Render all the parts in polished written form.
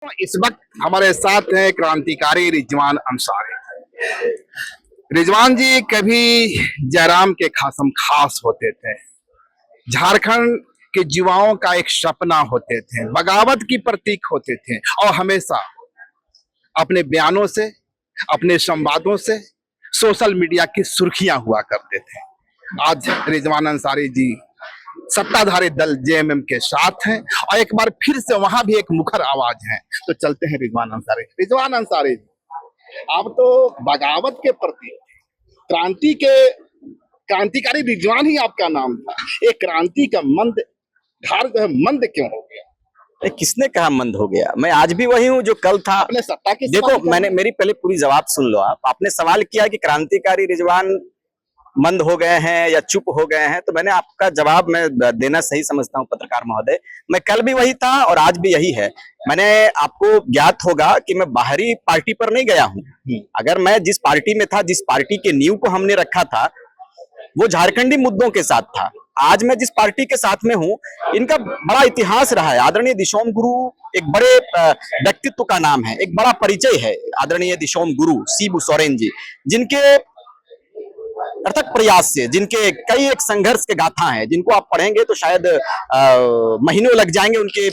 इस वक्त हमारे साथ हैं क्रांतिकारी रिजवान अंसारी। रिजवान जी कभी जयराम के खासम खास होते थे, झारखंड के युवाओं का एक सपना होते थे, बगावत की प्रतीक होते थे और हमेशा अपने बयानों से, अपने संवादों से सोशल मीडिया की सुर्खियां हुआ करते थे। आज रिजवान अंसारी जी सत्ताधारी दल जेएमएम के साथ हैं और एक बार फिर से वहां भी एक मुखर आवाज है। तो चलते हैं रिजवान अंसारी। रिजवान अंसारी, आप तो बगावत के प्रति, क्रांतिकारी रिजवान ही आपका नाम था। एक क्रांति का मंद धार जो है मंद क्यों हो गया? किसने कहा मंद हो गया? मैं आज भी वही हूँ जो कल था। अपने सत्ता की देखो, मैंने मेरी पहले पूरी जवाब सुन लो। आपने सवाल किया कि क्रांतिकारी रिजवान मंद हो गए हैं या चुप हो गए हैं, तो मैंने आपका जवाब मैं देना सही समझता हूं पत्रकार महोदय। मैं कल भी वही था और आज भी यही है। मैंने आपको ज्ञात होगा कि मैं बाहरी पार्टी पर नहीं गया हूं। अगर मैं जिस पार्टी में था, जिस पार्टी के नींव को हमने रखा था, वो झारखंडी मुद्दों के साथ था। आज मैं जिस पार्टी के साथ में हूं, इनका बड़ा इतिहास रहा है। आदरणीय दिशोम गुरु एक बड़े व्यक्तित्व का नाम है, एक बड़ा परिचय है। आदरणीय दिशोम गुरु शिबू सोरेन जी, जिनके अर्थक प्रयास से, जिनके कई एक संघर्ष के गाथा हैं, जिनको आप पढ़ेंगे तो शायद महीनों लग जाएंगे, उनके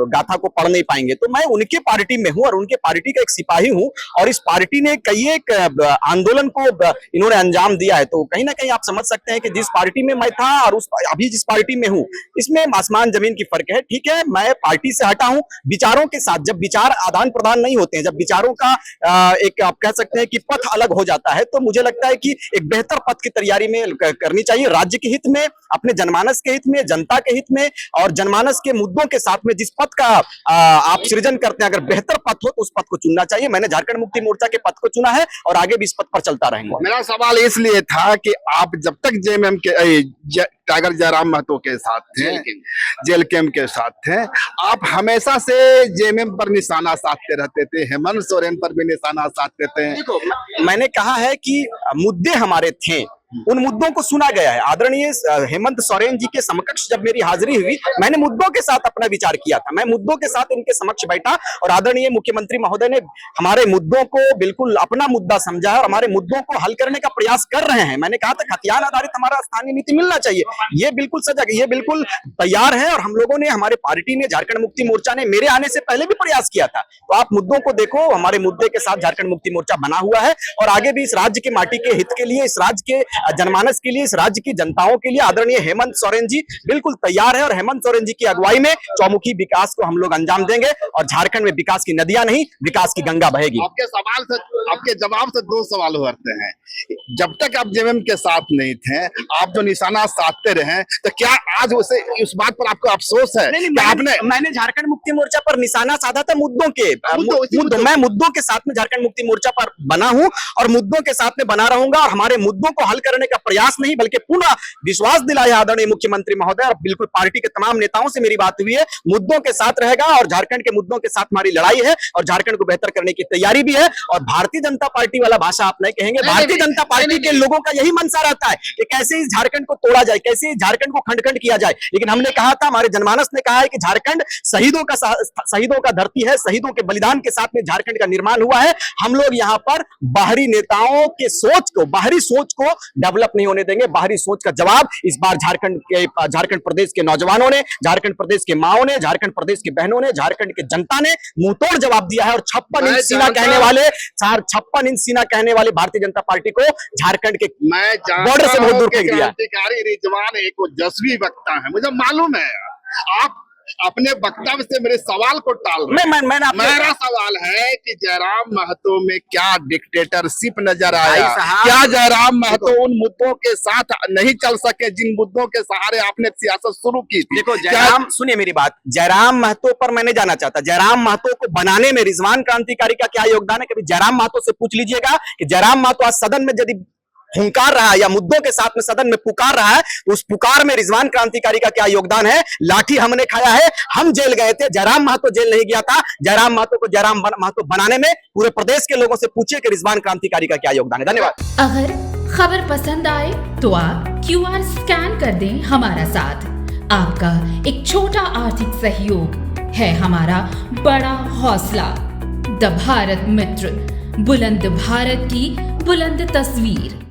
गाथा को पढ़ नहीं पाएंगे। तो मैं उनके पार्टी में हूं और उनके पार्टी का एक सिपाही हूं और इस पार्टी ने कई एक आंदोलन को इन्होंने अंजाम दिया है। तो कहीं ना कहीं आप समझ सकते हैं कि जिस पार्टी में मैं था और अभी जिस पार्टी में हूं, इसमें आसमान जमीन की फर्क है। ठीक है, मैं पार्टी से हटा हूं विचारों के साथ। जब विचार आदान प्रदान नहीं होते हैं, जब विचारों का एक आप कह सकते हैं कि पथ अलग हो जाता है, तो मुझे लगता है कि एक बेहतर पथ की तैयारी में करनी चाहिए। राज्य के हित में, अपने जनमानस के हित में, जनता के हित में और जनमानस के मुद्दों के साथ में जिस पथ का आप सृजन करते हैं, अगर बेहतर पथ हो तो उस पथ को चुनना चाहिए। मैंने झारखंड मुक्ति मोर्चा के पथ को चुना है और आगे भी इस पथ पर चलता रहेंगे। मेरा सवाल इसलिए था कि आप जब तक जेएमएम के टाइगर जयराम महतो के साथ थे, जेल कैंप के साथ थे, आप हमेशा से जेएमएम पर निशाना साधते रहते थे, हेमंत सोरेन पर भी निशाना साधते थे। देखो, मैंने कहा है कि मुद्दे हमारे थे, उन मुद्दों को सुना गया है। आदरणीय हेमंत सोरेन जी के समकक्ष जब मेरी हाजिरी हुई, मैंने मुद्दों के साथ अपना विचार किया था। मैं मुद्दों के साथ इनके समक्ष बैठा और आदरणीय मुख्यमंत्री महोदय ने हमारे मुद्दों को बिल्कुल अपना मुद्दा समझा और हमारे मुद्दों को हल करने का प्रयास कर रहे हैं। मैंने कहा था खतियान आधारित हमारा स्थानीय नीति मिलना चाहिए। ये बिल्कुल सजग, ये बिल्कुल तैयार है और हम लोगों ने, हमारे पार्टी ने, झारखंड मुक्ति मोर्चा ने मेरे आने से पहले भी प्रयास किया था। तो आप मुद्दों को देखो, हमारे मुद्दे के साथ झारखंड मुक्ति मोर्चा बना हुआ है और आगे भी इस राज्य की माटी के हित के लिए, इस राज्य के जनमानस के लिए, इस राज्य की जनताओं के लिए आदरणीय हेमंत सोरेन जी बिल्कुल तैयार है और हेमंत सोरेन जी की अगुवाई में चौमुखी विकास को हम लोग अंजाम देंगे और झारखंड में विकास की नदियां नहीं, विकास की गंगा बहेगी। आपके जवाब से दो सवाल उभरते हैं। जब तक आप जेएमएम के साथ नहीं थे, आप जो निशाना साधते रहे, तो क्या आज उस बात पर आपको अफसोस है? मैंने झारखंड मुक्ति मोर्चा पर निशाना साधा था मुद्दों के मैं मुद्दों के साथ में झारखंड मुक्ति मोर्चा पर बना हूं और मुद्दों के साथ में बना रहूंगा और हमारे मुद्दों को हल करने का प्रयास नहीं बल्कि पूरा विश्वास दिलाया आदरणीय मुख्यमंत्री महोदय और बिल्कुल पार्टी के तमाम नेताओं से मेरी बात हुई है। मुद्दों के साथ रहेगा और झारखंड के मुद्दों के साथ हमारी लड़ाई है और झारखंड को बेहतर करने की तैयारी भी है। और भारतीय जनता पार्टी वाला भाषा आप नहीं कहेंगे। भारतीय जनता पार्टी के लोगों का यही मंशा रहता है कि कैसे इस झारखंड को तोड़ा जाए, कैसे इस झारखंड को खंड खंड किया जाए। लेकिन हमने कहा था, हमारे जनमानस ने कहा है कि झारखंड शहीदों का धरती है, शहीदों के बलिदान के साथ में झारखंड का निर्माण हुआ है। हम लोग यहाँ पर बाहरी नेताओं के बाहरी सोच को डेवलप नहीं होने देंगे। बाहरी सोच का जवाब इस बार झारखंड प्रदेश के नौजवानों ने, झारखंड प्रदेश के माओं ने, झारखंड प्रदेश की बहनों ने, झारखंड की जनता ने मुंहतोड़ जवाब दिया है और 56 इंच सीना कहने वाले भारतीय जनता पार्टी को झारखंड के बॉर्डर से बहुत दूर फेंक दिया। क्रांतिकारी रिजवान एक ओजस्वी वक्ता है, मुझे मालूम है। आप अपने वक्तव्य से मेरे सवाल को टाल रहे हैं। मेरा सवाल है कि जयराम महतो में क्या डिक्टेटरशिप नजर आया? क्या जयराम महतो उन मुद्दों के साथ नहीं चल सके जिन मुद्दों के सहारे आपने सियासत शुरू की थी? देखो सुनिए मेरी बात, जयराम महतो पर मैं नहीं जाना चाहता। जयराम महतो को बनाने में रिजवान क्रांतिकारी का क्या योगदान है, कभी जयराम महतो से पूछ लीजिएगा कि जयराम महतो आज सदन में यदि हुंकार रहा है या मुद्दों के साथ में सदन में पुकार रहा है, तो उस पुकार में रिजवान क्रांतिकारी का क्या योगदान है? लाठी हमने खाया है, हम जेल गए थे, जयराम महतो जेल नहीं गया था। जयराम महतो को जयराम महतो बनाने में पूरे प्रदेश के लोगों से पूछिए कि रिजवान क्रांतिकारी का क्या योगदान है। धन्यवाद। अगर खबर पसंद आए तो आप QR स्कैन कर दें हमारा साथ। आपका एक छोटा आर्थिक सहयोग है हमारा बड़ा हौसला। द भारत मित्र, बुलंद भारत की बुलंद तस्वीर।